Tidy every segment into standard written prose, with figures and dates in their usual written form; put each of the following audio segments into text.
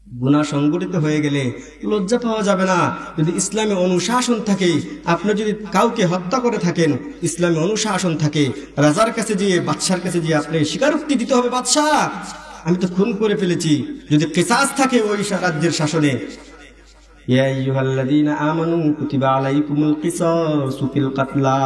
গুনাহ সংগঠিত হয়ে গেলে লজ্জা পাওয়া যাবে না। যদি ইসলামে অনুশাসন থাকে, আপনি যদি কাউকে হত্যা করে থাকেন, ইসলামে অনুশাসন থাকে, রাজার কাছে গিয়ে, বাদশার কাছে গিয়ে আপনি স্বীকারোক্তি দিতে হবে, বাদশাহ আমি তো খুন করে ফেলেছি। যদি কিসাস থাকে ওই রাজ্যের শাসনে, ইয়া আইয়ুহাল্লাযীনা আমানু কুতিবা আলাইকুমুল কিসাসু ফিল কাতলা,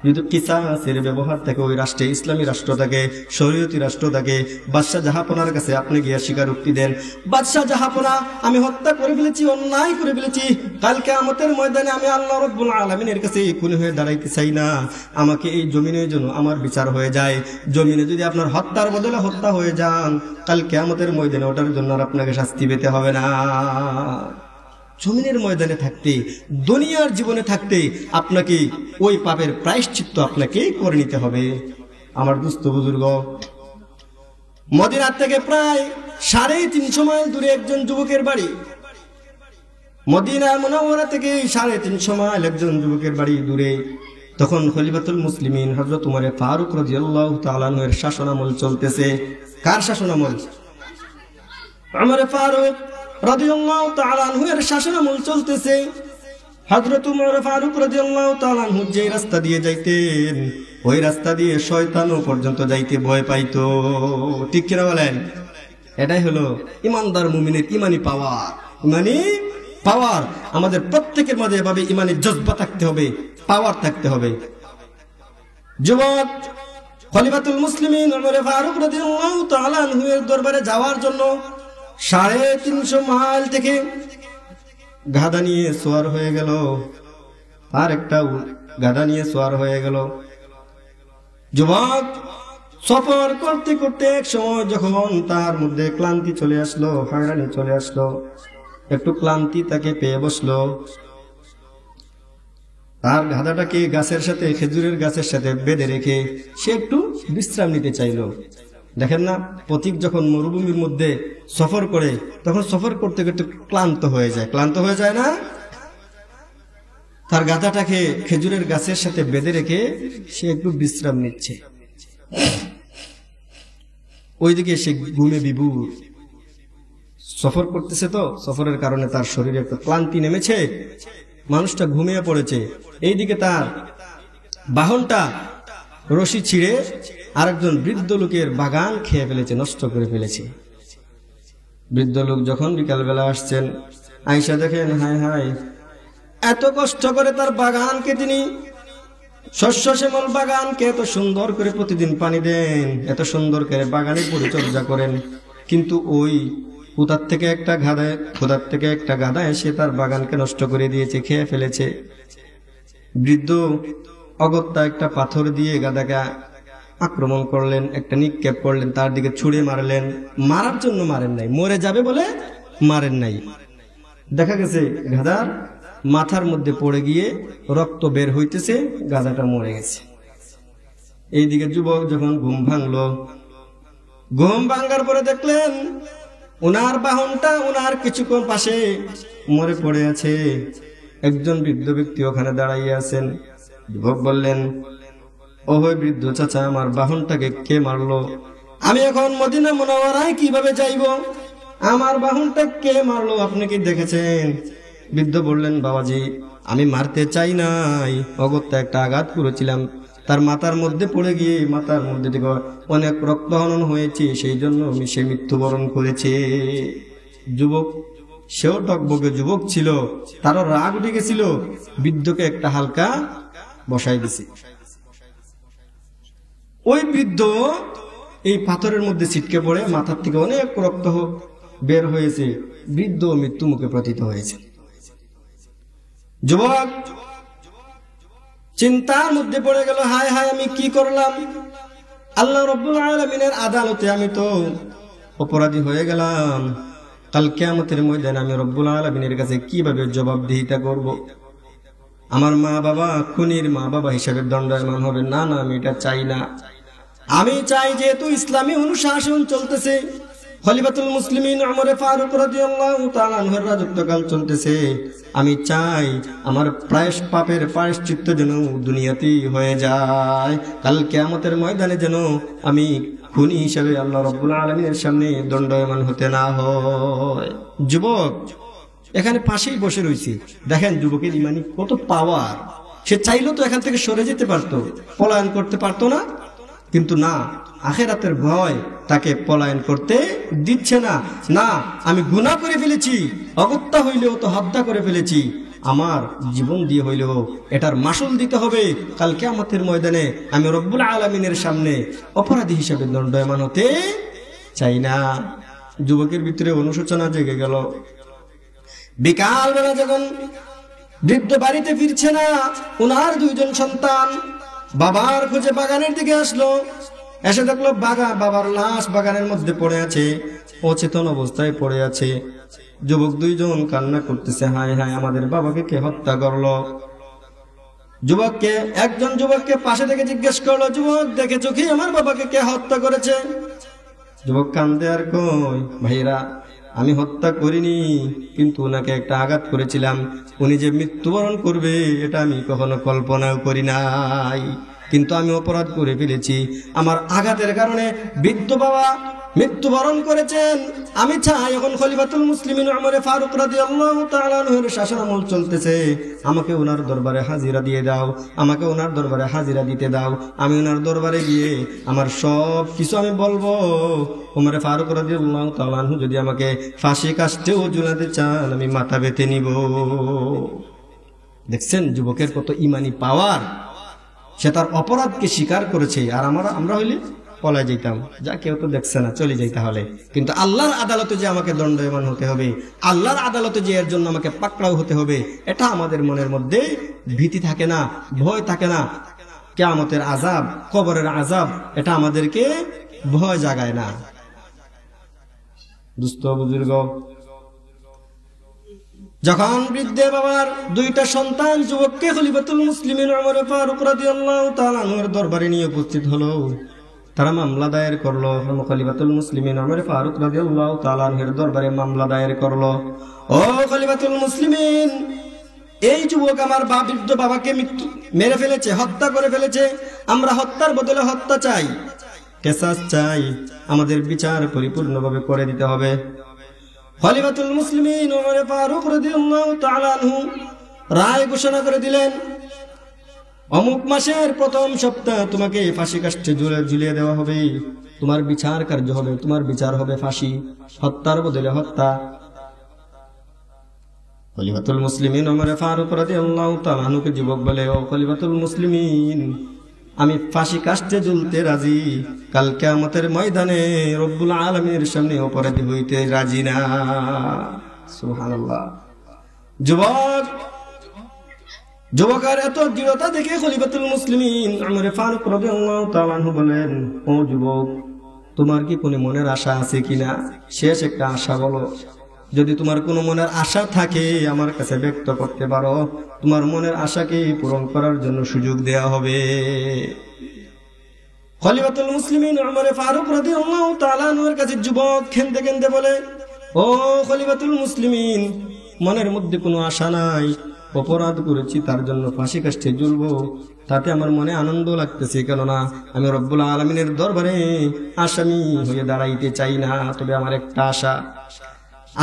যদি কিসাসের ব্যবহার থাকে ওই রাষ্ট্রে, ইসলামী রাষ্ট্র থাকে, শরীয়তি রাষ্ট্র থাকে, বাদশাহ জাহাপনার কাছে আপনি গিয়ে স্বীকারোক্তি দেন, বাদশাহ জাহাপনা আমি হত্যা করে ফেলেছি, অন্যায় করে ফেলেছি, কাল কিয়ামতের ময়দানে আমি আল্লাহ রাব্বুল আলামিনের কাছে খুনি হয়ে দাঁড়াইতে চাই না, আমাকে এই জমিনের জন্য আমার বিচার হয়ে যায়। জমিনে যদি আপনার হত্যার বদলে হত্যা হয়ে যান, কাল কিয়ামতের ময়দানে ওটার জন্য আর আপনাকে শাস্তি পেতে হবে না। জমিনের ময়দানে থাকতে, দুনিয়ার জীবনে থাকতে আপনাকে ওই পাপের প্রায়শ্চিত্ত আপনাকে করে নিতে হবে। আমার দুস্থ বুজুর্গ, মদিনা থেকে প্রায় 350 মাইল দূরে একজন যুবকের বাড়ি। মদিনা মুনাওয়ারা থেকে 350 মাইল একজন যুবকের বাড়ি দূরে। তখন খলিফাতুল মুসলিমিন হযরত উমর ফারুক রাদিয়াল্লাহু তাআলা আনহু এর শাসনামল চলতেছে। কার শাসনামল? উমর ফারুক রাদিয়াল্লাহু তাআলা আনহু এর শাসনামল চলতেছে। হযরত উমর ফারুক রাদিয়াল্লাহু তাআলা আনহু যে রাস্তা দিয়ে যাইতেন, ওই রাস্তা দিয়ে শয়তানও পর্যন্ত যাইতে ভয় পাইতো। ঠিক কিনা বলেন? এটাই হলো ইমানদার মুমিনের ইমানি পাওয়ার। ইমানি পাওয়ার আমাদের প্রত্যেকের মধ্যে এভাবে ইমানি জজবা থাকতে হবে, পাওয়ার থাকতে হবে। যুবক খলিফাতুল মুসলিমিন উমর ফারুক রাদিয়াল্লাহু তাআলা আনহু এর দরবারে যাওয়ার জন্য 350 মাইল থেকে গাধা নিয়ে সওয়ার হয়ে গেল, আর একটা গাধা নিয়ে সওয়ার হয়ে গেল। যুবক সফর করতে করতে এক সময় যখন তার মধ্যে ক্লান্তি চলে আসলো, হয়রানি চলে আসলো, একটু ক্লান্তি তাকে পেয়ে বসলো, তার গাধাটাকে গাছের সাথে, খেজুরের গাছের সাথে বেঁধে রেখে সে একটু বিশ্রাম নিতে চাইলো। দেখেন না, পথিক যখন মরুভূমির মধ্যে সফর করে তখন সফর করতে করতে ক্লান্ত হয়ে যায়, ক্লান্ত হয়ে যায় না? তার গাধাটাকে খেজুরের গাছের সাথে বেঁধে রেখে সে একটু বিশ্রাম নিচ্ছে। ওইদিকে সে ঘুমে বিভোর, সফর করতেছে তো, সফরের কারণে তার শরীরে একটু ক্লান্তি নেমেছে, মানুষটা ঘুমিয়ে পড়েছে। এইদিকে তার বাহনটা রশি ছিঁড়ে আরেকজন বৃদ্ধ লোকের বাগান খেয়ে ফেলেছে, নষ্ট করে ফেলেছে। বৃদ্ধ লোক যখন বিকালবেলা আসছেন, আয়েশা দেখেন, হায় হায়, এত কষ্ট করে তার বাগানকে তিনি, শস্য শ্যামল বাগানকে এত সুন্দর করে প্রতিদিন পানি দেন, এত সুন্দর করে বাগানের পরিচর্যা করেন, কিন্তু ওই কোথার থেকে একটা গাধা এসে তার বাগানকে নষ্ট করে দিয়েছে, খেয়ে ফেলেছে। বৃদ্ধ অগত্যা একটা পাথর দিয়ে গাধাকে আক্রমণ করলেন, একটা নিক্ষেপ করলেন, তার দিকে ছুঁড়ে মারলেন। মারার জন্য মারেন নাই, মরে যাবে বলে মারেন নাই। দেখা গেছে গাধার মাথার মধ্যে পড়ে গিয়ে রক্ত বের হইতেছে, গাধাটা মরে গেছে। এইদিকে যুবক যখন ঘুম ভাঙলো, ঘুম ভাঙার পরে দেখলেন ওনার বাহনটা ওনার কিছুক্ষণ পাশে মরে পড়ে আছে, একজন বৃদ্ধ ব্যক্তি ওখানে দাঁড়াইয়ে আছেন। যুবক বললেন, ও হই বৃদ্ধ চাচা, আমার বাহনটাকে কে মারলো? আমি এখন মদিনা মুনাওয়ারায় কিভাবে যাইব? আমার বাহনটা কে মারলো, আপনি কি দেখেছেন? বৃদ্ধ বললেন, বাবাজি আমি মারতে চাই নাই, অগত্যা একটা আঘাত করেছিলাম, তার মাথার মধ্যে পড়ে গিয়ে মাথার মধ্যে থেকে অনেক রক্তহনন হয়েছে, সেই জন্য সে মৃত্যুবরণ করেছে। যুবক, সেও টকবকে যুবক ছিল, তারও রাগ উঠে গেছিল, বৃদ্ধকে একটা হালকা বসাই দিছে। ওই বৃদ্ধ এই পাথরের মধ্যে ছিটকে পড়ে মাথার থেকে অনেক রক্ত বের হয়েছে, বৃদ্ধ মৃত্যু মুখে পতিত হয়েছে। যুবক চিন্তার মধ্যে পড়ে গেল, হায় হায় আমি কি করলাম? আল্লাহ রাব্বুল আলামিনের আদালতে আমি তো অপরাধী হয়ে গেলাম, কাল কিয়ামতের ময়দানে আমি রব্বুল আলামিনের কাছে কিভাবে জবাবদিহিতা করব? আমার মা বাবা খুনির মা বাবা হিসাবে দণ্ডায়মান হবে। না না, আমি এটা চাই না। আমি চাই যেহেতু ইসলামী অনুশাসন চলতেছে, খলিফাতুল মুসলিমিন ওমর ফারুক রাদিয়াল্লাহু তাআলা আনহুর রাজত্বকাল চলতেছে। আমি চাই আমার পাপের প্রায়শ্চিত্ত যেন দুনিয়াতেই হয়ে যায়, কাল কিয়ামতের ময়দানে যেন আমি খুনি হিসেবে আল্লাহ রাব্বুল আলামিনের সামনে দণ্ডায়মান হতে না হয়। যুবক এখানে পাশেই বসে রয়েছে, দেখেন যুবকের ইমানি কত পাওয়ার। সে চাইলেও তো এখান থেকে সরে যেতে পারতো, পলায়ন করতে পারতো না, কিন্তু না, আখিরাতের ভয় তাকে পলায়ন করতে দিচ্ছে না। না, আমি গুনাহ করে ফেলেছি, অগত্যা হইলেও তো হত্যা করে ফেলেছি, আমার জীবন দিয়ে হইলেও এটার মাসুল দিতে হবে, কাল কিয়ামতের ময়দানে আমি রব্বুল আলামিনের সামনে অপরাধী হিসেবে দণ্ডায়মান হতে চাই না। যুবকের ভিতরে অনুশোচনা জেগে গেল। বিকালবেলা যখন বৃদ্ধ বাড়িতে ফিরছে না, ওনার দুইজন সন্তান বাবার খোঁজে বাগানের দিকে আসলো। এসে দেখলো বাবার লাশ বাগানের মধ্যে পড়ে আছে, অচেতন অবস্থায় পড়ে আছে। যুবক দুইজন কান্না করতেছে, হায় হায় আমাদের বাবাকে কে হত্যা করলো। একজন যুবককে পাশে থেকে জিজ্ঞেস করলো, যুবক দেখেছো কি আমার বাবাকে কে হত্যা করেছে? যুবক কান্দে আর কই, ভাইরা আমি হত্যা করিনি, কিন্তু ওনাকে একটা আঘাত করেছিলাম। উনি যে মৃত্যুবরণ করবে এটা আমি কখনো কল্পনাও করি নাই, কিন্তু আমি অপরাধ করে ফেলেছি। আমার আঘাতের কারণে বৃদ্ধ বাবা মৃত্যুবরণ করেছেন। আমি চাই এখন খলিফাতুল মুসলিমিন ওমর ফারুক রাদিয়াল্লাহু তাআলা আনহুর শাসনামল চলতেছে, আমাকে ওনার দরবারে হাজিরা দিয়ে দাও, আমাকে ওনার দরবারে হাজিরা দিতে দাও। আমি ওনার দরবারে গিয়ে আমার সব কিছু আমি বলবো। ওমর ফারুক রাদিয়াল্লাহু তাআলা আনহু যদি আমাকে ফাঁসি কাস্টেও ঝুলাতে চান, আমি মাথা বেঁধে নিব। দেখছেন যুবকের কত ইমানি পাওয়ার, সে তার অপরাধকে স্বীকার করেছে। আর আমরা হইলে পলায় যেতাম, যা কেউ তো দেখছে না, চলে যাই তাহলে। কিন্তু আল্লাহর আদালতে যে আমাকে দণ্ডায়মান হতে হবে, আল্লাহর আদালতে যে এর জন্য আমাকে পাকড়াও হতে হবে, এটা আমাদের মনের মধ্যে ভীতি থাকে না, ভয় থাকে না। কিয়ামতের আযাব, কবরের আযাব, এটা আমাদেরকে ভয় জাগায় না। দুস্থ বুজুর্গ, যখন বৃদ্ধ বাবার দুইটা সন্তান যুবককে খলিফাতুল মুসলিমিন ওমর ফারুক রাদিয়াল্লাহু তাআলা আনহুর দরবারে নিয়ে উপস্থিত হলো, তারা মামলা দায়ের করলো। খলিফাতুল মুসলিমিন ওমর ফারুক রাদিয়াল্লাহু তাআলা আনহুর দরবারে মামলা দায়ের করলো, ও খলিফাতুল মুসলিমিন, এই যুবক আমার বৃদ্ধ বাবাকে মেরে ফেলেছে, হত্যা করে ফেলেছে। আমরা হত্যার বদলে হত্যা চাই, কিসাস চাই, আমাদের বিচার পরিপূর্ণভাবে করে দিতে হবে। খলিফাতুল মুসলিমিন ওমর ফারুক রাদিয়াল্লাহু তাআলা আনহু রায় ঘোষণা করে দিলেন, অমুক মাসের প্রথম সপ্তাহ তোমাকে ফাঁসি কাষ্ঠে ঝুলিয়ে দেওয়া হবে, তোমার বিচার কার্য হবে, তোমার বিচার হবে ফাঁসি, হত্যার বদলে হত্যা। খলিফাতুল মুসলিমিন ওমর ফারুক রাদিয়াল্লাহু তাআলা আনহুকে যুবক বলে, ও খলিফাতুল মুসলিমিন, আমি ফাঁসি কাষ্ঠে ঝুলতে রাজি, কাল কিয়ামতের ময়দানে রব্বুল আলামিনের সামনে অপরাধী হইতে রাজি না। সুবহানাল্লাহ। যুবকের এত দৃঢ়তা দেখে খলিফাতুল মুসলিমিন ওমর ফারুক রাদিয়াল্লাহু তাআলা আনহু বলেন, ও যুবক, তোমার কি কোনো মনের আশা আছে কিনা? শেষ একটা আশা বলো। যদি তোমার কোনো মনের আশা থাকে আমার কাছে ব্যক্ত করতে পারো, তোমার মনের আশাকে পূরণ করার জন্য সুযোগ দেয়া হবে। খলিফাতুল মুসলিমিন ওমর ফারুক রাদিয়াল্লাহু তাআলা আনহুর কাছে যুবক খেন্দে খেন্দে বলে, ও খলিফাতুল মুসলিমিন, মনের মধ্যে কোনো আশা নাই, অপরাধ করেছি তার জন্য ফাঁসি কাষ্ঠে ঝুলবো, তাতে আমার মনে আনন্দ লাগতেছে, কেননা আমি রব্বুল আলামিনের দরবারে আসামি হয়ে দাঁড়াইতে চাই না। তবে আমার একটা আশা,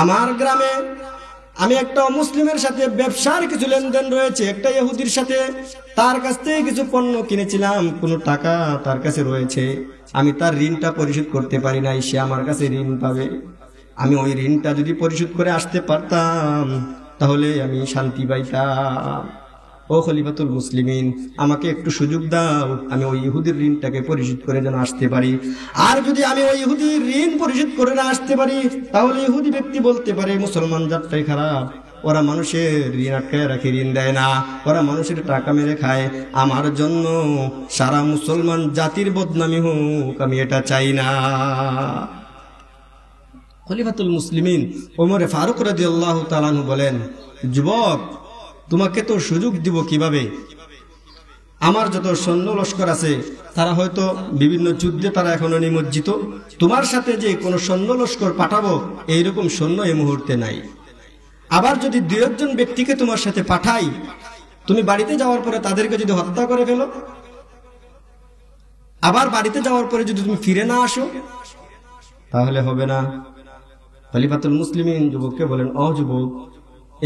আমার গ্রামে আমি একটা মুসলিমের সাথে ব্যবসার কিছু লেনদেন রয়েছে, একটা ইহুদির সাথে, তার কাছ থেকে কিছু পণ্য কিনেছিলাম, কোনো টাকা তার কাছে রয়েছে, আমি তার ঋণটা পরিশোধ করতে পারি নাই, সে আমার কাছে ঋণ পাবে। আমি ওই ঋণটা যদি পরিশোধ করে আসতে পারতাম তাহলে আমি শান্তি পাইতাম। ও খলিফাতুল মুসলিমিন, আমাকে একটু সুযোগ দাও, আমি ওই ইহুদির ঋণটাকে পরিশোধ করে যেন আসতে পারি। আর যদি আমি ওই ইহুদির ঋণ পরিশোধ করে না আসতে পারি, তাহলে ইহুদি ব্যক্তি বলতে পারে মুসলমান জাতটাই খারাপ, ওরা মানুষের ঋণ আটকায় রাখে, ঋণ দেয় না, ওরা মানুষের টাকা মেরে খায়। আমার জন্য সারা মুসলমান জাতির বদনামি হোক, আমি এটা চাই না। খলিফাতুল মুসলিমিন ওমর ফারুক রাদিয়াল্লাহু তাআলা আনহু বলেন, যুবক, তোমাকে তো সুযোগ দিব কিভাবে? আমার যত সৈন্য লস্কর আছে তারা হয়তো বিভিন্ন যুদ্ধে তারা এখনো নিমজ্জিত, তোমার সাথে যে কোনো সৈন্য লস্কর পাঠাবো এইরকম সৈন্য এই মুহূর্তে নাই। আবার যদি 2 জন ব্যক্তিকে তোমার সাথে পাঠাই, তুমি বাড়িতে যাওয়ার পরে তাদেরকে যদি হত্যা করে ফেলো, আবার বাড়িতে যাওয়ার পরে যদি তুমি ফিরে না আসো, তাহলে হবে না। খলিফাতুল মুসলিমিন যুবককে বলেন, ও যুবক,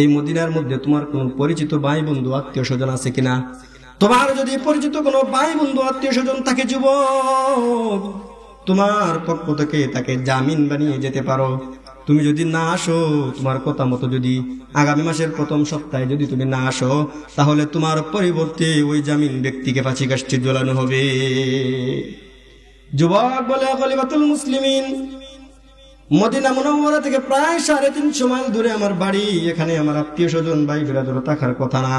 এই মদিনার মধ্যে তোমার কোন পরিচিত ভাই বন্ধু আত্মীয় স্বজন আছে কিনা? তোমার যদি পরিচিত কোনো ভাই বন্ধু আত্মীয় স্বজন থাকে যুবক, তোমার পক্ষ থেকে তাকে জামিন বানিয়ে যেতে পারো। তুমি যদি না আসো, তোমার কথা মতো যদি আগামী মাসের প্রথম সপ্তাহে যদি তুমি না আসো, তাহলে তোমার পরিবর্তে ওই জামিন ব্যক্তিকে ফাঁসি কাষ্ঠে ঝোলানো হবে। যুবক বলে, খলিফাতুল মুসলিমিন, মদিনা মুনাওয়ারা থেকে প্রায় 350 মাইল দূরে আমার বাড়ি, এখানে আমার আত্মীয় স্বজন ভাই বিরাদর থাকার কথা না।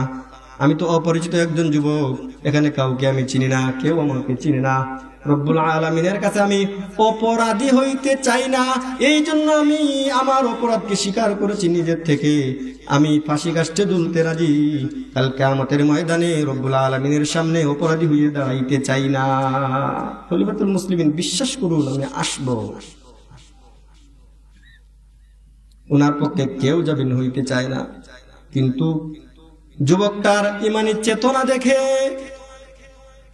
আমি তো অপরিচিত একজন যুবক, এখানে কাউকে আমি চিনি না, কেউ আমাকে চিনি না। রব্বুল আলামিনের কাছে আমি অপরাধী হইতে চাই না, এই জন্য আমি আমার অপরাধকে স্বীকার করেছি নিজের থেকে। আমি ফাঁসি কাষ্ঠে ঝুলতে রাজি, কাল কিয়ামতের ময়দানে রব্বুল আলামিনের সামনে অপরাধী হয়ে দাঁড়াইতে চাই না। খলিফাতুল মুসলিমিন, বিশ্বাস করুন আমি আসবো। ওনার পক্ষে কেউ জামিন হইতে চায় না, কিন্তু যুবকটার ইমানি চেতনা দেখে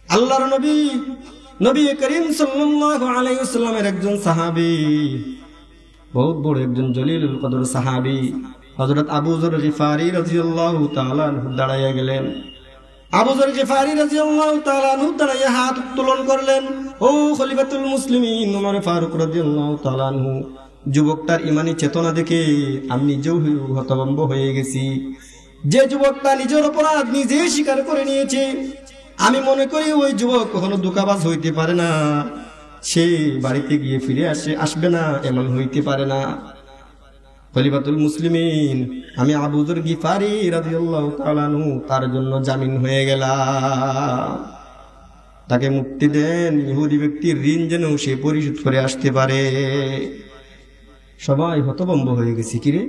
আল্লাহর নবী করিম সাল্লাল্লাহু আলাইহি ওয়াসাল্লামের একজন সাহাবী, বহুত বড় একজন জলিলুল কদর সাহাবী হযরত আবু যর গিফারি রাদিয়াল্লাহু তাআলা আনহু দাঁড়াইয়া গেলেন। আবু যর গিফারি রাদিয়াল্লাহু তাআলা আনহু দাঁড়াইয়া হাত উত্তোলন করলেন, ও খলিফাতুল মুসলিমিন ওমর ফারুক রাদিয়াল্লাহু তাআলা আনহু। যুবকটার ইমানি চেতনা দেখে আমি নিজেও হতভম্ব হয়ে গেছি। যে যুবকটা নিজের অপরাধ নিজে স্বীকার করে নিয়েছে, আমি মনে করি ওই যুবক কখনো ধোঁকাবাজ হইতে পারে না, সে বাড়িতে গিয়ে ফিরে আসবে না, এমন হইতে পারে না। খলিফাতুল মুসলিমিন, আমি আবু যর গিফারি রাদিয়াল্লাহু তাআলা আনহু তার জন্য জামিন হয়ে গেলাম। তাকে মুক্তি দেন, ইহুদি ব্যক্তির ঋণ যেন সে পরিশোধ করে আসতে পারে। সবাই হতভম্ব হয়ে গেছে, কিরে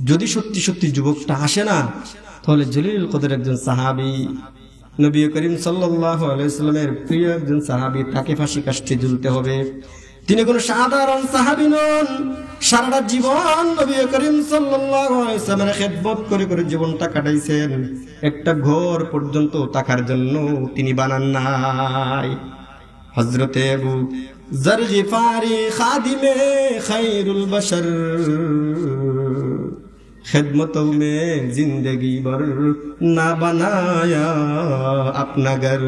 যদি সত্যি সত্যি যুবকটা আসে না, তাহলে জলিল কদর একজন সাহাবী, নবী করিম সাল্লাল্লাহু আলাইহি ওয়াসাল্লামের প্রিয় একজন সাহাবী, তাকে ফাঁসি কাষ্ঠে ঝুলতে হবে। তিনি কোনো সাধারণ সাহাবী নন, সারাটা জীবন নবী করিম সাল্লাল্লাহু আলাইহি ওয়াসাল্লামের খেদমত করে করে জীবনটা কাটাইছেন, একটা ঘর পর্যন্ত থাকার জন্য তিনি বানান নাই। হযরতে আবু যর গিফারি খাদিমে খায়রুল বাশার, खिदमतों में जिंदगी भर ना बनाया अपना घर।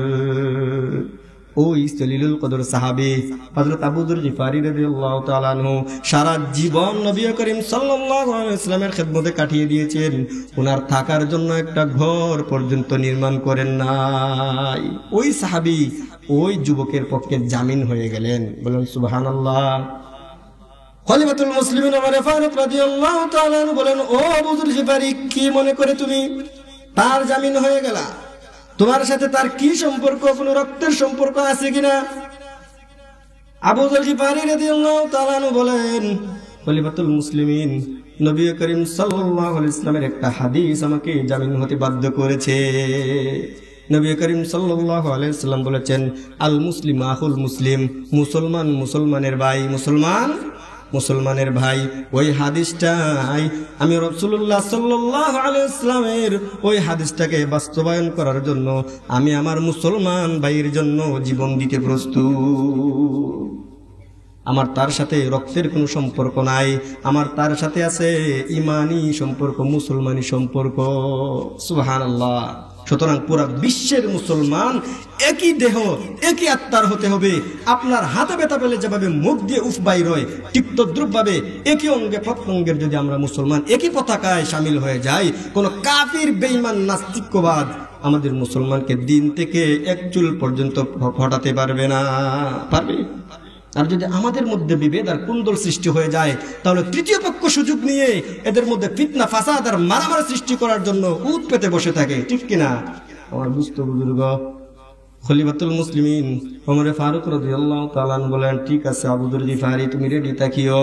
ওই জলিলুল কদর সাহাবী হযরত আবু যর গিফারি রাদিয়াল্লাহু তাআলা আনহু সারা জীবন নবী করিম সাল্লাল্লাহু আলাইহি ওয়াসাল্লামের খেদমতে কাটিয়ে দিয়েছেন, ওনার থাকার জন্য একটা ঘর পর্যন্ত নির্মাণ করেন নাই। ওই সাহাবী ওই যুবকের পক্ষে জামিন হয়ে গেলেন, বলেন সুবহানাল্লাহ। খলিফাতুল মুসলিমিন ওমর ফারুক রাদিয়াল্লাহু তাআলা আনহু বলেন, ও আবু যর গিফারি, কি মনে করে তুমি তার জামিন হয়ে গেলা? তোমার সাথে তার কি সম্পর্ক, কোনো রক্তের সম্পর্ক আছে কিনা? আবু যর গিফারি রাদিয়াল্লাহু তাআলা আনহু বলেন, খলিফাতুল মুসলিমিন, নবী করিম সাল্লাল্লাহু আলাইহি ওয়াসাল্লামের একটা হাদিস আমাকে জামিন হতে বাধ্য করেছে। নবী করিম সাল্লাল্লাহু আলাইহি ওয়াসাল্লাম বলেছেন, আল মুসলিম আখুল মুসলিম, মুসলমান মুসলমানের ভাই, মুসলমান মুসলমানের ভাই। ওই হাদিসটাই আমি রাসূলুল্লাহ সাল্লাল্লাহু আলাইহি ওয়াসাল্লামের ওই হাদিসটাকে বাস্তবায়ন করার জন্য আমি আমার মুসলমান ভাইয়ের জন্য জীবন দিতে প্রস্তুত। আমার তার সাথে রক্তের কোনো সম্পর্ক নাই, আমার তার সাথে আছে ইমানি সম্পর্ক, মুসলমানি সম্পর্ক। সুবহানাল্লাহ। সুতরাং পুরা বিশ্বের মুসলমান একই দেহ একই আত্মার হতে হবে। আপনার হাতে ব্যথা পেলে যেভাবে মুখ দিয়ে উফ বাইর হয়, ঠিক তদ্রুপভাবে একই অঙ্গে প্রত্যঙ্গের যদি আমরা মুসলমান একই পতাকায় সামিল হয়ে যাই, কোন কাফির বেঈমান নাস্তিক্যবাদ আমাদের মুসলমানকে দিন থেকে এক চুল পর্যন্ত হটাতে পারবে না, পারবে। আর যদি আমাদের মধ্যে বিভেদ আর কুন্দল সৃষ্টি হয়ে যায়, তাহলে তৃতীয় পক্ষ সুযোগ নিয়ে এদের মধ্যে ফিতনা ফাসাদ আর মারামারি সৃষ্টি করার জন্য উৎ পেতে বসে থাকে, ঠিক কিনা? আমার দুস্থ বুজুর্গ খলিফাতুল মুসলিমিন ওমর ফারুক রাদিয়াল্লাহু তাআলা বলেন, ঠিক আছে আবু যর গিফারি, তুমি রেডি থাকিও,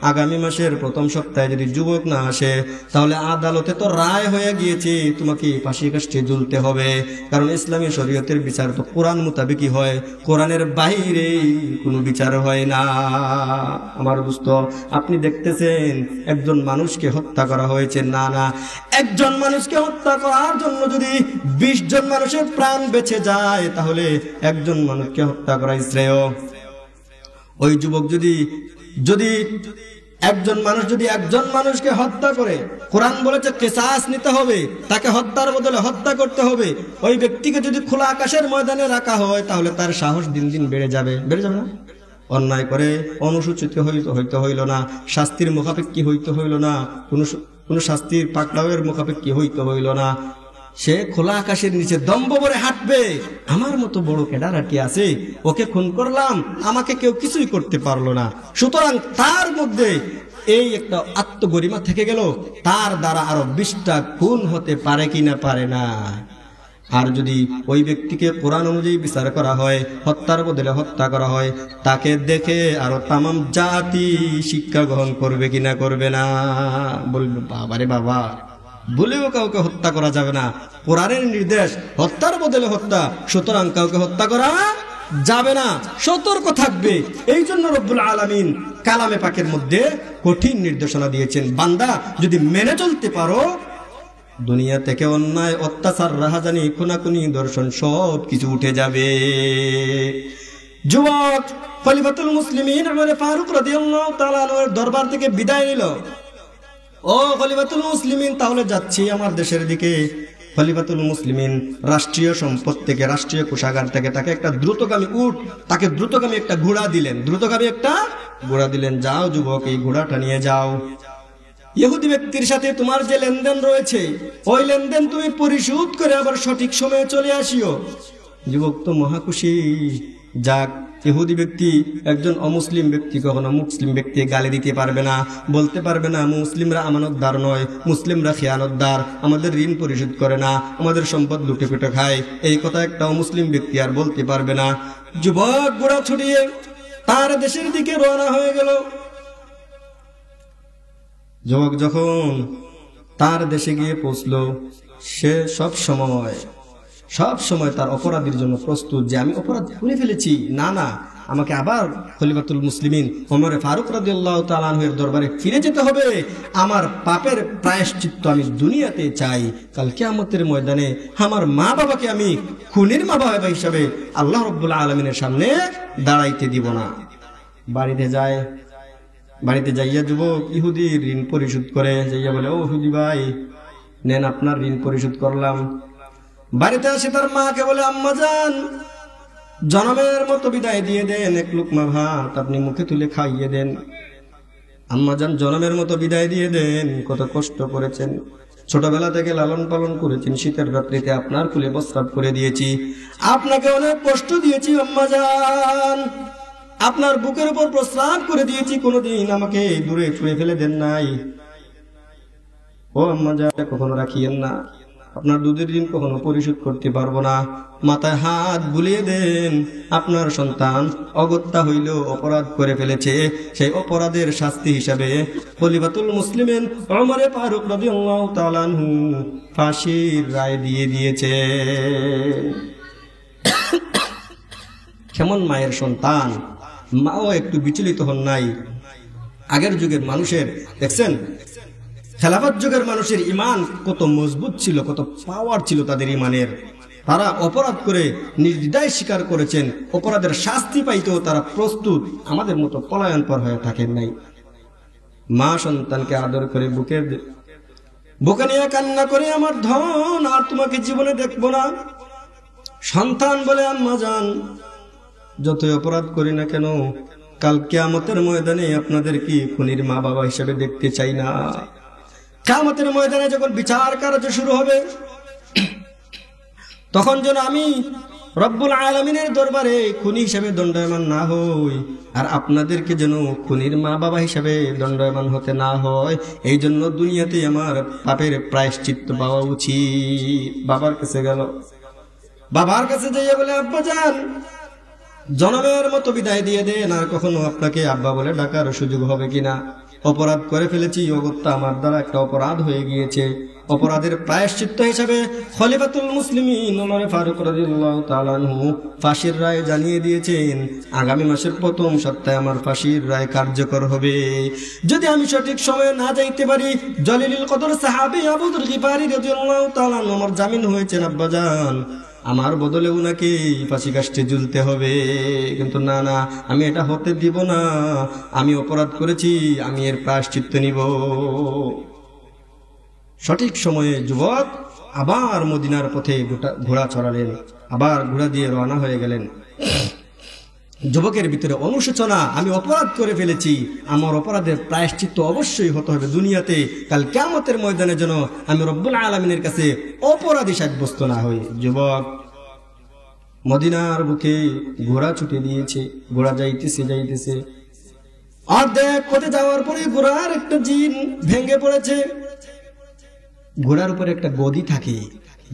আগামী মাসের প্রথম সপ্তাহে যদি যুবক না আসে, তাহলে আদালতে তো রায় হয়ে গিয়েছে তোমাকে ফাঁসি কাষ্ঠে ঝুলতে হবে। কারণ ইসলামী শরীয়তের বিচার তো কোরআন মোতাবেকই হয়, কোরআনের বাইরে কোনো বিচার হয় না। আমার দোস্ত, আপনি দেখতেছেন একজন মানুষকে হত্যা করা হয়েছে, না না, একজন মানুষকে হত্যা করার জন্য যদি 20 জন মানুষের প্রাণ বেঁচে যায়, তাহলে একজন মানুষকে হত্যা করাই শ্রেয়। ওই যুবক যদি একজন মানুষকে হত্যা করে, কোরআন বলেছে কিসাস নিতে হবে, তাকে হত্যার বদলে হত্যা করতে হবে। ওই ব্যক্তিকে যদি খোলা আকাশের ময়দানে রাখা হয়, তাহলে তার সাহস দিন দিন বেড়ে যাবে না? অন্যায় করে অনুসূচিত হইতে হইল না, শাস্তির মুখাপেক্ষী হইতে হইল না, কোন শাস্তির পাকড়াওয়ের মুখাপেক্ষী হইতে হইল না। সে খোলা আকাশের নিচে দম্ভ ভরে হাঁটবে। আমার মতো বড় ক্যাডারাটি আছে, ওকে খুন করলাম, আমাকে কেউ কিছুই করতে পারলো না। সুতরাং তার মধ্যে এই একটা আত্মগরিমা থেকে গেল, তার দ্বারা আরো 20টা খুন হতে পারে কিনা পারে না। আর যদি ওই ব্যক্তিকে কোরআন অনুযায়ী বিচার করা হয়, হত্যার বদলে হত্যা করা হয়, তাকে দেখে আরো তামাম জাতি শিক্ষা গ্রহণ করবে কিনা করবে না? বলবে বাবারে বাবা, বলেও কাউকে হত্যা করা যাবে না, কোরআনের নির্দেশ হত্যার বদলে হত্যা, সুতরাং কাউকে হত্যা করা যাবে না, সতর্ক থাকবে। এই জন্য রব্বুল আলামিন কালামে পাকের মধ্যে কঠিন নির্দেশনা দিয়েছেন, বান্দা যদি মেনে চলতে পারো, দুনিয়া থেকে অন্যায়, অত্যাচার, রাহাজানি, খুনাখুনি, দর্শন সব কিছু উঠে যাবে। যুবক খলিফাতুল মুসলিমিন ওমর ফারুক রাদিয়াল্লাহু তাআলা আনহুর দরবার থেকে বিদায় নিল। ও খলিফাতুল মুসলিমিন, তাহলে যাচ্ছি আমার দেশের দিকে। খলিফাতুল মুসলিমিন রাষ্ট্রীয় সম্পদ থেকে, রাষ্ট্রীয় কোষাগার থেকে তাকে একটা দ্রুতগামী তাকে দ্রুতগামী একটা ঘোড়া দিলেন। যাও যুবক, এই ঘোড়াটা নিয়ে যাও। ইহুদি ব্যক্তির সাথে তোমার যে লেনদেন রয়েছে, ওই লেনদেন তুমি পরিশোধ করে আবার সঠিক সময়ে চলে আসিও। যুবক তো মহাখুশি। যাক, ইহুদি ব্যক্তি একজন অমুসলিম ব্যক্তি কখনো মুসলিম ব্যক্তি গালি দিতে পারবে না, বলতে পারবে না মুসলিমরা আমানতদার নয়, মুসলিমরা খেয়ানতদার, আমাদের ঋণ পরিশোধ করে না, আমাদের সম্পদ লুটে পুটে খায়, এই কথা একটা অমুসলিম ব্যক্তি আর বলতে পারবে না। যুবক ঘোড়া ছুটিয়ে তার দেশের দিকে রওনা হয়ে গেল। যুবক যখন তার দেশে গিয়ে পৌঁছলো, সে সব সময় তার অপরাধীর জন্য প্রস্তুত, যে আমি অপরাধ করে ফেলেছি, না, আমাকে আবার খলিফাতুল মুসলিমিন ওমর ফারুক রাদিয়াল্লাহু তাআলা আনহুর দরবারে ফিরে যেতে হবে। আমার পাপের প্রায়শ্চিত্ত আমি দুনিয়াতে চাই, কাল কিয়ামতের ময়দানে আমার মা বাবাকে আমি খুনির মা বাবা হিসাবে আল্লাহ রাব্বুল আলামিনের সামনে দাঁড়াইতে দিব না। বাড়িতে যাইয়া যুবক ইহুদির ঋণ পরিশোধ করে যাইয়া বলে, ও ইহুদি ভাই, নেন আপনার ঋণ পরিশোধ করলাম। বাড়িতে আসে তার মাকে বলে, আম্মা জান, জনমের মতো বিদায় দিয়ে দেন, এক লুকমা ভাত আপনি মুখে তুলে খাইয়ে দেন। আম্মা জান জনমের মতো বিদায় দিয়ে দেন, কত কষ্ট করেছেন, ছোটবেলা থেকে লালন পালন করেছেন, শীতের রাত্রিতে আপনার কুলে প্রস্রাব করে দিয়েছি, আপনাকে অনেক কষ্ট দিয়েছি আম্মা জান, আপনার বুকের উপর প্রস্রাব করে দিয়েছি, কোনোদিন আমাকে দূরে ছুঁড়ে ফেলে দেন নাই। ও আম্মা জান, কখনো রাখিয়েন না, আপনার দুধের ঋণ কখনো পরিশোধ করতে পারবো না। মাথায় হাত বুলিয়ে দেন, আপনার সন্তান অগত্যা হইলেও অপরাধ করে ফেলেছে, সেই অপরাধের শাস্তি হিসাবে খলিফাতুল মুসলিমিন ওমর ফারুক রাদিয়াল্লাহু তাআলা আনহু ফাঁসির রায় দিয়ে দিয়েছে। কেমন মায়ের সন্তান, মাও একটু বিচলিত হন নাই। আগের যুগের মানুষের দেখছেন, খেলাফত যুগের মানুষের ইমান কত মজবুত ছিল, কত পাওয়ার ছিল তাদের ইমানের। তারা অপরাধ করে নির্দ্বিধায় স্বীকার করেছেন, অপরাধের শাস্তি পাইতেও তারা প্রস্তুত, আমাদের মতো পলায়নপর হয়ে থাকেন নাই। মা সন্তানকে আদর করে বুকে নিয়ে কান্না করে, আমার ধন, আর তোমাকে জীবনে দেখবো না। সন্তান বলে, আম্মা জান, যতই অপরাধ করি না কেন, কাল কিয়ামতের ময়দানে আপনাদের কি খুনির মা বাবা হিসেবে দেখতে চাই না। কিয়ামতের ময়দানে যখন বিচার কার্য শুরু হবে, তখন যেন আমি রব্বুল আলামিনের দরবারে খুনি হিসেবে দণ্ডায়মান না হই, আর আপনাদেরকে যেন খুনির মা বাবা হিসেবে দণ্ডায়মান হতে না হয়। এই জন্য দুনিয়াতে আমার পাপের প্রায়শ্চিত্ত পাওয়া উচিত। বাবার কাছে গেল, বাবার কাছে যাইয়া বলে, আব্বা জান, জনমের মতো বিদায় দিয়ে দেন, আর কখনো আপনাকে আব্বা বলে ডাকার সুযোগ হবে কিনা। অপরাধ করে ফেলেছি, অগত্যা আমার দ্বারা একটা অপরাধ হয়ে গিয়েছে। অপরাধের প্রায়শ্চিত্ত হিসাবে খলিফাতুল মুসলিমিন ওমর ফারুক রাদিয়াল্লাহু তাআলা আনহু ফাঁসির রায় জানিয়ে দিয়েছেন, আগামী মাসের প্রথম সপ্তাহে আমার ফাঁসির রায় কার্যকর হবে। যদি আমি সঠিক সময়ে না যাইতে পারি, জলিলুল কদর সাহাবী আবু যর গিফারী রাদিয়াল্লাহু তাআলা আনহু আমার জামিন হয়েছেন আব্বাজান, আমার বদলে উনাকে ফাঁসি কাষ্ঠে ঝুলতে হবে। কিন্তু না না, আমি এটা হতে দিব না, আমি অপরাধ করেছি, আমি এর প্রায়শ্চিত্ত নিব। সঠিক সময়ে যুবক আবার মদিনার পথে ঘোড়া চড়ালেন, আবার ঘোড়া দিয়ে রওনা হয়ে গেলেন। যুবকের ভিতরে অনুশোচনা, আমি অপরাধ করে ফেলেছি, আমার অপরাধের প্রায়শ্চিত্ত অবশ্যই হতে হবে দুনিয়াতে, কাল কিয়ামতের ময়দানে যেন আমি রব্বুল আলামিনের কাছে অপরাধী সাব্যস্ত না হই। যুবক মদিনার বুকে ঘোড়া ছুটে দিয়েছে, ঘোড়া যাইতেছে। অর্ধেক পথে যাওয়ার পরে ঘোড়ার একটা জিন ভেঙে পড়েছে। ঘোড়ার উপরে একটা গদি থাকে,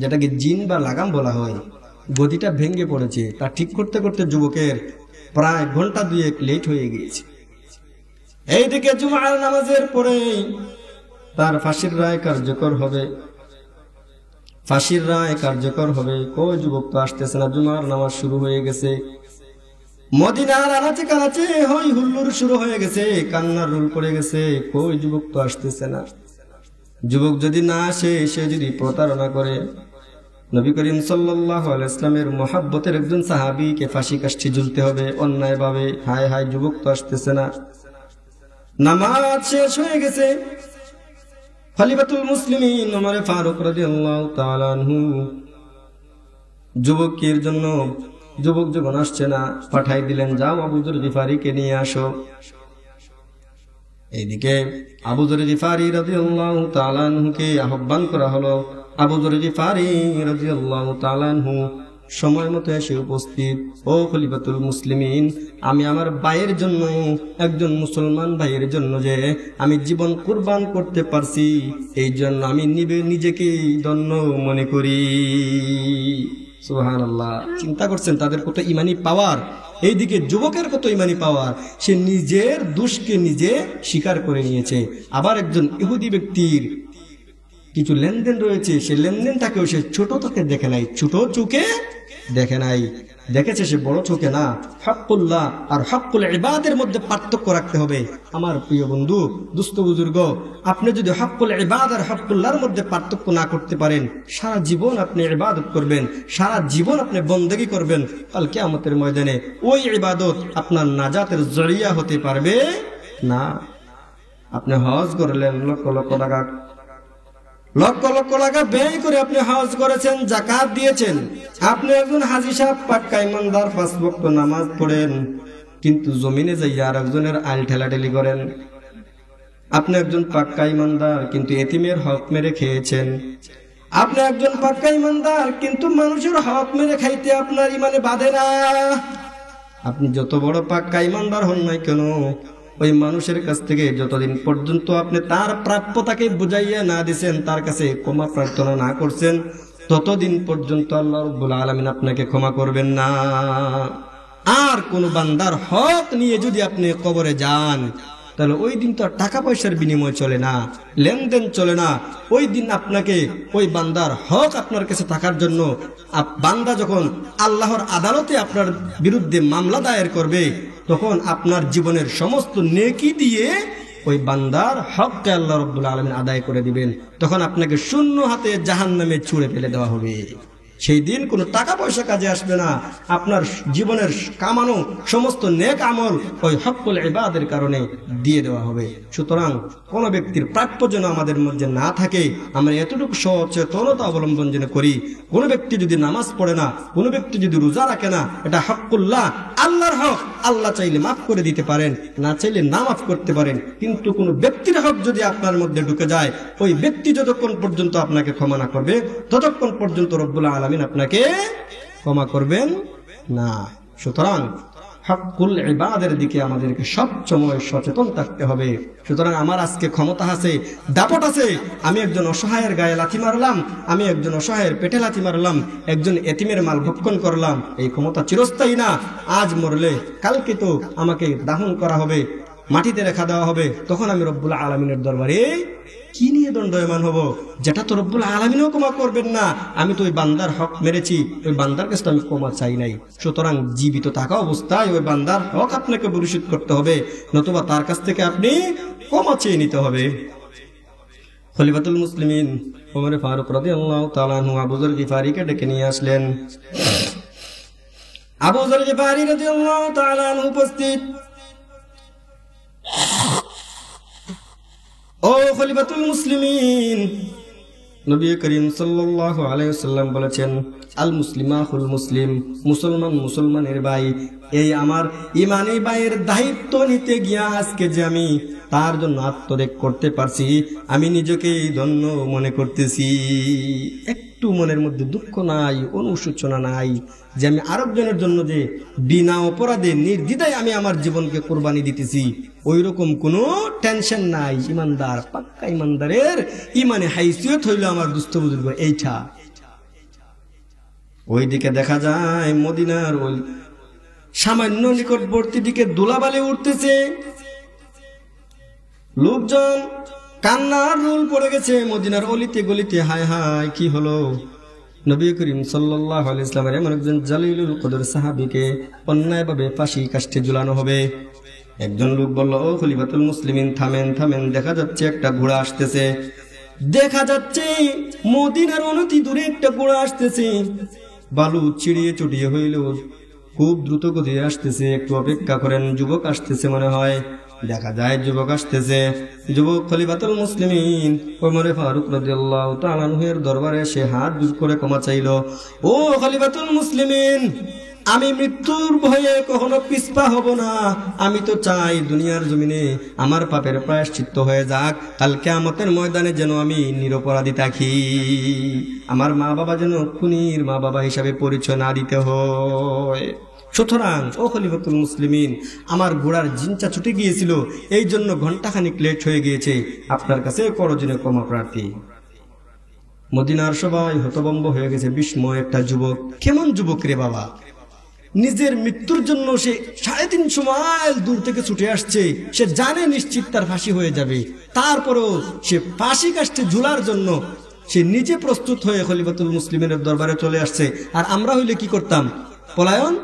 যেটাকে জিন বা লাগাম বলা হয়, গদিটা ভেঙে পড়েছে। তা ঠিক করতে করতে যুবকের প্রায় ঘন্টা দুয়েক লেট হয়ে গিয়েছে। এইদিকে জুমার নামাজের পরে তার ফাঁসির রায় কার্যকর হবে। ফাঁসির রায় কার্যকর হবে, কই যুবক তো আসতেছে না, জুমার নামাজ শুরু হয়ে গেছে। মদিনার আনাচে কানাচে হই হুল্লোড় শুরু হয়ে গেছে, কান্নার রোল পড়ে গেছে, কই যুবক তো আসতেছে না। যুবক যদি না আসে, সে যদি প্রতারণা করে, নবী করিম সাল্লাল্লাহু আলাইহি ওয়াসাল্লামের মুহাব্বতের একজন সাহাবীকে ফাঁসি কাষ্ঠে ঝুলতে হবে অন্যায়ভাবে। হায় হায়, যুবক তো আসতেছে না। নামাজ শেষ হয়ে গেছে। খলিফাতুল মুসলিমিন ওমর ফারুক রাদিয়াল্লাহু তাআলা আনহু যুবকের জন্য, যুবক যখন আসছে না, পাঠাই দিলেন, যাও আবু যর গিফারীকে নিয়ে আসো। এইদিকে আবু যর গিফারী রাদিয়াল্লাহু তাআলা আনহুকে আহ্বান করা হলো। আবু যর গিফারী রাদিয়াল্লাহু তাআলা আনহু সময় মতো এসে উপস্থিত। ও খলিফাতুল মুসলিমিন, আমি আমার ভাইয়ের জন্য, একজন মুসলমান ভাইয়ের জন্য যে আমি জীবন কুরবান করতে পারছি, এই জন্য আমি নিজেকে ধন্য মনে করি। সুবহানাল্লাহ। চিন্তা করছেন তাদের কত ইমানি পাওয়ার, এইদিকে যুবকের কত ইমানি পাওয়ার। সে নিজের দোষকে নিজে স্বীকার করে নিয়েছে। আবার একজন ইহুদি ব্যক্তির কিছু লেনদেন রয়েছে, সে লেনদেনটাকেও সে ছোট চোখে দেখে নাই, ছোট চোখে দেখে নাই, দেখেছে সে বড় চোখে না। হকুল্লাহ আর হকুল ইবাদের মধ্যে পার্থক্য রাখতে হবে। আমার প্রিয় বন্ধু, দুস্থ বুজুর্গ, আপনি যদি হকুল ইবাদ আর হকুল্লাহর মধ্যে পার্থক্য না করতে পারেন, সারা জীবন আপনি ইবাদত করবেন, সারা জীবন আপনি বন্দেগী করবেন, কাল কিয়ামতের ময়দানে ওই ইবাদত আপনার নাজাতের জরিয়া হতে পারবে না। আপনি হজ করলেন, লক্ষ লক্ষ টাকা ব্যয় করে আপনি হজ করেছেন, যাকাত দিয়েছেন, আপনি একজন হাজী সাহেব, পাক্কা ইমানদার, 5 ওয়াক্ত নামাজ পড়েন, কিন্তু জমিনে যাইয়া আর একজনের আইল ঠেলাঠেলি করেন। আপনি একজন পাক্কা ইমানদার, কিন্তু এতিমের হক মেরে খেয়েছেন। আপনি একজন পাক্কা ইমানদার, কিন্তু মানুষের হক মেরে খাইতে আপনার ইমানে বাঁধে না। আপনি যত বড় পাক্কা ইমানদার হন নাই কেন, ওই মানুষের কাছ থেকে যতদিন পর্যন্ত আপনি তার প্রাপ্যতাকে বুঝাইয়া না দিছেন, তার কাছে ক্ষমা প্রার্থনা না করছেন, ততদিন পর্যন্ত আল্লাহ রাব্বুল আলামিন আপনাকে ক্ষমা করবেন না। আর কোন বান্দার হক নিয়ে যদি আপনি কবরে যান, তাহলে ওই দিন তো আর টাকা পয়সার বিনিময় চলে না, লেনদেন চলে না। ওই দিন আপনাকে ওই বান্দার হক আপনার কাছে থাকার জন্য বান্দা যখন আল্লাহর আদালতে আপনার বিরুদ্ধে মামলা দায়ের করবে, তখন আপনার জীবনের সমস্ত নেকি দিয়ে ওই বান্দার হককে আল্লাহ রাব্বুল আলামিন আদায় করে দিবেন। তখন আপনাকে শূন্য হাতে জাহান্নামে ছুঁড়ে ফেলে দেওয়া হবে। সেই দিন কোনো টাকা পয়সা কাজে আসবে না, আপনার জীবনের কামানো সমস্ত নেক আমল ওই হকুল ইবাদের কারণে দিয়ে দেওয়া হবে। সুতরাং কোন ব্যক্তির প্রাপ্য যেন আমাদের মধ্যে না থাকে, আমরা এতটুকু সচেতনতা অবলম্বন যেন করি। কোন ব্যক্তি যদি নামাজ পড়ে না, কোন ব্যক্তি যদি রোজা রাখে না, এটা হকুল্লাহ, আল্লাহর হক। আল্লাহ চাইলে মাফ করে দিতে পারেন, না চাইলে না মাফ করতে পারেন। কিন্তু কোন ব্যক্তির হক যদি আপনার মধ্যে ঢুকে যায়, ওই ব্যক্তি যতক্ষণ পর্যন্ত আপনাকে ক্ষমা না করবে, ততক্ষণ পর্যন্ত রব্বুল আলামিন আপনাকে ক্ষমা করবেন না। সুতরাং হকুল ইবাদের দিকে আমাদেরকে সবসময় সচেতন থাকতে হবে। সুতরাং আমার আজকে ক্ষমতা আছে, দাপট আছে, আমি একজন অসহায়ের গায়ে লাথি মারলাম, আমি একজন অসহায়ের পেটে লাথি মারলাম, একজন এতিমের মাল ভক্ষণ করলাম, এই ক্ষমতা চিরস্থায়ী না। আজ মরলে কালকে তো আমাকে দাফন করা হবে, মাটিতে রেখা দেওয়া হবে, তখন আমি রব্বুল আলামিনের দরবারে কি নিয়ে দণ্ডায়মান হব? যেটা তো রব্বুল আলামিনও ক্ষমা করবেন না। আমি তো ওই বান্দার হক মেরেছি, ওই বান্দার কাছে তো আমি ক্ষমা চাই নাই। সুতরাং জীবিত থাকা অবস্থায় ওই বান্দার হক আপনাকে পরিশোধ করতে হবে, নতুবা তার কাছ থেকে আপনি ক্ষমা চেয়ে নিতে হবে। খলিফাতুল মুসলিমিন ওমর ফারুক রাদিয়াল্লাহু তাআলা আনহু আবু যর গিফারীকে ডেকে নিয়ে আসলেন। আবু যর গিফারী রাদিয়াল্লাহু তাআলা আনহু উপস্থিত। ও খলিফাতুল মুসলিমিন, নবী করিম সাল্লাল্লাহু আলাইহি ওয়াসাল্লাম বলেছেন, আল মুসলিম আখুল মুসলিম, মুসলমান মুসলমানের ভাই। এই আমার ইমানি ভাইয়ের দায়িত্ব নিতে গিয়া আজকে যে আমি তার জন্য আত্মত্যাগ করতে পারছি, আমি নিজেকেই ধন্য মনে করতেছি। একটু মনের মধ্যে দুঃখ নাই, অনুশোচনা নাই যে আমি আরেকজনের জন্য যে বিনা অপরাধে নির্দ্বিধায় আমি আমার জীবনকে কোরবানি দিতেছি, ওই রকম কোনো টেনশন নাই। ইমানদার, পাক্কা ইমানদারের ইমানে হাইসিয়ত হইল আমার দুস্থ বুজুর্গ এইটা। ওইদিকে দেখা যায় মদিনার ওই সামান্য নিকটবর্তী দিকে ধুলাবালি উঠতেছে, লোকজন কান্নার রোল পড়ে গেছে মদিনার অলিতে গলিতে। হায় হায়, কি হলো? নবী করিম সাল্লাল্লাহু আলাইহি ওয়াসাল্লামের এমন একজন জালিলুল কদর সাহাবীকে অন্যায়ভাবে ফাঁসি কাষ্ঠে ঝুলানো হবে। একজন লোক বলল, ও খলিফাতুল মুসলিমিন, থামেন থামেন, দেখা যাচ্ছে একটা ঘোড়া আসতেছে। দেখা যাচ্ছে মদিনার অনতি দূরে একটা ঘোড়া আসতেছে, বালু চিড়িয়ে চটিয়ে হইল, খুব দ্রুত গতিতে আসতেছে। একটু অপেক্ষা করেন, যুবক আসতেছে মনে হয়। দেখা যায় যুবক আসতেছে। যুবক খলিফাতুল মুসলিমিন ওমর ফারুক রাদিয়াল্লাহু তাআলা আনহুর দরবারে সে হাত জোড় করে ক্ষমা চাইল। ও খলিফাতুল মুসলিমিন, আমি মৃত্যুর ভয়ে কখনো পিছপা হব না। আমি তো চাই দুনিয়ার জমিনে আমার পাপের প্রায়শ্চিত্ত হয়ে যাক, কাল কিয়ামতের ময়দানে যেন আমি নিরপরাধী থাকি, আমার মা বাবা যেন খুনির মা বাবা হিসাবে পরিচয় না দিতে হয়। সুতরাং ও খলিফাতুল মুসলিমিন, আমার ঘোড়ার জিনচা ছুটে গিয়েছিল, এই জন্য ঘন্টাখানিক লেট হয়ে গিয়েছে, আপনার কাছে করজনে ক্ষমা প্রার্থী। মদিনার সবাই হতভম্ব হয়ে গেছে। বিস্ময় একটা যুবক, কেমন যুবক রে বাবা! নিজের মৃত্যুর জন্য সে 350 মাইল দূর থেকে ছুটে আসছে। সে জানে নিশ্চিত তার ফাঁসি হয়ে যাবে, তারপরেও সে ফাঁসি কাষ্ঠে ঝুলার জন্য সে নিজে প্রস্তুত হয়ে খলিফাতুল মুসলিমের দরবারে চলে আসছে। আর আমরা হইলে কি করতাম? পলায়ন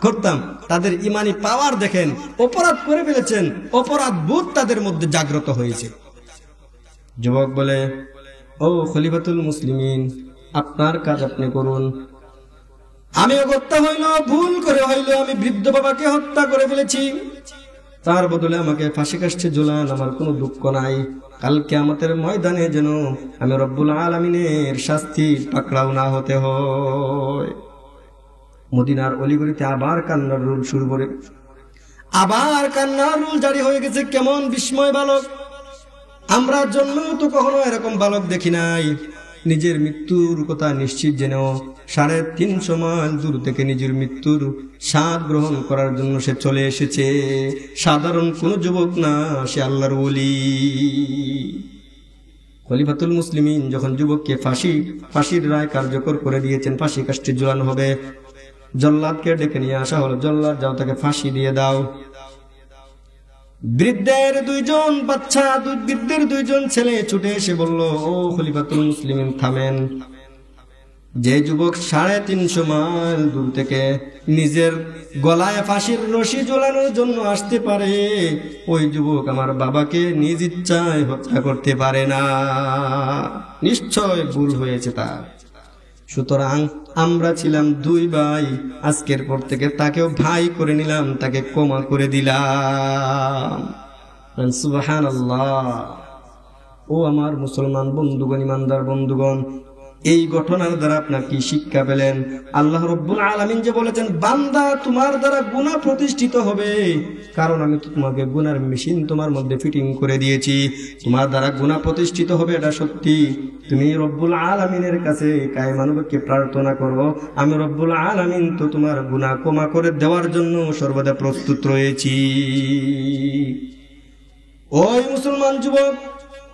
করতাম। তাদের ইমানি পাওয়ার দেখেন, অপরাধ করে ফেলেছেন, অপরাধ বোধ তাদের মধ্যে জাগ্রত হয়েছে। যুবক বলে, ও খলিফাতুল মুসলিমিন, আপনার কাজ আপনি করুন। আমি অগত্যা হইল, ভুল করে হইল, আমি বৃদ্ধ বাবাকে হত্যা করে ফেলেছি, তার বদলে আমাকে ফাঁসি কাষ্ঠে ঝুলান, আমার কোনো দুঃখ নাই। কাল কিয়ামতের ময়দানে যেন আমি রব্বুল আলামিনের শাস্তি পাকড়াও না হতে হয়। মদিনার অলিগলিতে আবার কান্নার রোল শুরু করে, আবার কান্নার রোল জারি হয়ে গেছে। কেমন বিস্ময় বালক! আমরা জন্মেও তো কখনো এরকম বালক দেখি নাই। নিজের মৃত্যুর কথা নিশ্চিত জেনেও 350 মাইল দূর থেকে নিজের মৃত্যুর স্বাদ গ্রহণ করার জন্য সে চলে এসেছে। সাধারণ কোন যুবক না, সে আল্লাহর ওলি। খলিফাতুল মুসলিমিন যখন যুবককে ফাঁসির রায় কার্যকর করে দিয়েছেন, ফাঁসি কাষ্ঠে ঝুলানো হবে, জল্লাদকে ডেকে নিয়ে আসা হলো। জল্লাদ, যাও তাকে ফাঁসি দিয়ে দাও। বৃদ্ধের 2 জন বাচ্চা, বৃদ্ধের 2 জন ছেলে ছুটে এসে বলল, ও খলিফাতুল মুসলিমিন, থামেন। যে যুবক 350 মাইল দূর থেকে নিজের গলায় ফাঁসির রশি ঝোলানোর জন্য আসতে পারে, ওই যুবক আমার বাবাকে নিজ ইচ্ছায় হত্যা করতে পারে না। নিশ্চয় ভুল হয়েছে তার। সুতরাং আমরা ছিলাম 2 ভাই, আজকের পর থেকে তাকেও ভাই করে নিলাম, তাকে ক্ষমা করে দিলাম। সুবহানাল্লাহ। ও আমার মুসলমান বন্ধুগণ, ইমানদার বন্ধুগণ, এই ঘটনার দ্বারা আপনার কি শিক্ষা পেলেন? আল্লাহ রাব্বুল আলামিন যে বলেছেন, বান্দা তোমার দ্বারা গুনাহ প্রতিষ্ঠিত হবে, কারণ আমি তোমাকে গুনার মেশিন তোমার মধ্যে ফিটিং করে দিয়েছি, তোমার দ্বারা গুনাহ প্রতিষ্ঠিত হবে, এটা সত্যি। তুমি রব্বুল আলামিনের কাছে কায়মানুবাক্যে প্রার্থনা করো, আমি রব্বুল আলামিন তো তোমার গুনাহ ক্ষমা করে দেওয়ার জন্য সর্বদা প্রস্তুত রয়েছি। ওই মুসলমান যুবক,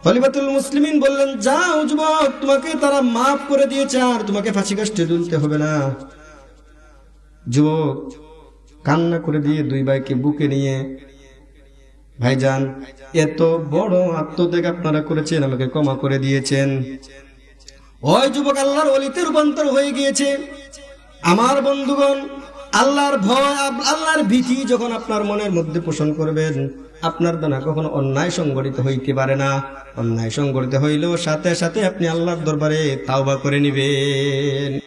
খলিফাতুল মুসলিমিন বললেন, যাও যুবক, তোমাকে তারা মাফ করে দিয়েছে, আর তোমাকে ফাঁসি কাষ্ঠে ঝুলতে হবে না। যুবক কান্না করে দিয়ে 2 ভাইকে বুকে নিয়ে ভাইজান, এত বড় আত্মত্যাগ আপনারা করেছেন, আমাকে ক্ষমা করে দিয়েছেন। ওই যুবক আল্লাহর ওলিতে রূপান্তর হয়ে গিয়েছে। আমার বন্ধুগণ, আল্লাহর ভয়, আল্লাহর ভীতি যখন আপনার মনের মধ্যে পোষণ করবেন, আপনার দ্বারা কখনো অন্যায় সংগঠিত হইতে পারে না। অন্যায় সংগঠিত হইলেও সাথে সাথে আপনি আল্লাহর দরবারে তাওবা করে নিবেন।